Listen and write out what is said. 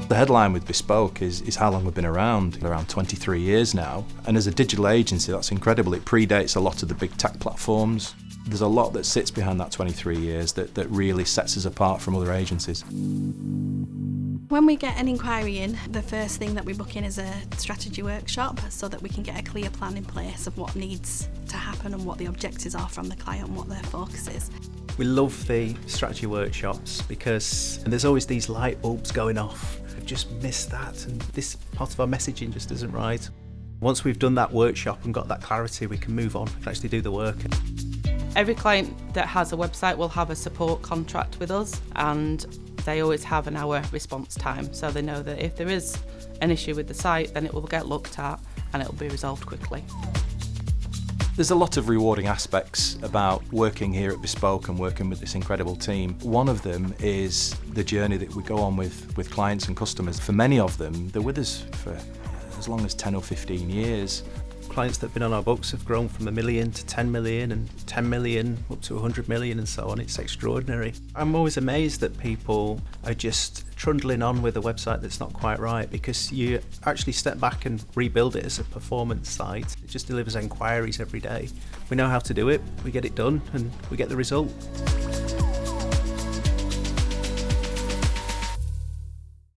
The headline with Bespoke is how long we've been around 23 years now. And as a digital agency, that's incredible. It predates a lot of the big tech platforms. There's a lot that sits behind that 23 years that really sets us apart from other agencies. When we get an inquiry in, the first thing that we book in is a strategy workshop so that we can get a clear plan in place of what needs to happen and what the objectives are from the client and what their focus is. We love the strategy workshops because there's always these light bulbs going off. We've just missed that and this part of our messaging just isn't right. Once we've done that workshop and got that clarity, we can move on and actually do the work. Every client that has a website will have a support contract with us, and they always have an hour response time, so they know that if there is an issue with the site, then it will get looked at and it will be resolved quickly. There's a lot of rewarding aspects about working here at Bespoke and working with this incredible team. One of them is the journey that we go on with clients and customers. For many of them, they're with us for as long as 10 or 15 years. Clients that have been on our books have grown from 1 million to 10 million and 10 million up to 100 million and so on. It's extraordinary. I'm always amazed that people are just trundling on with a website that's not quite right, because you actually step back and rebuild it as a performance site. It just delivers inquiries every day. We know how to do it, we get it done, and we get the result.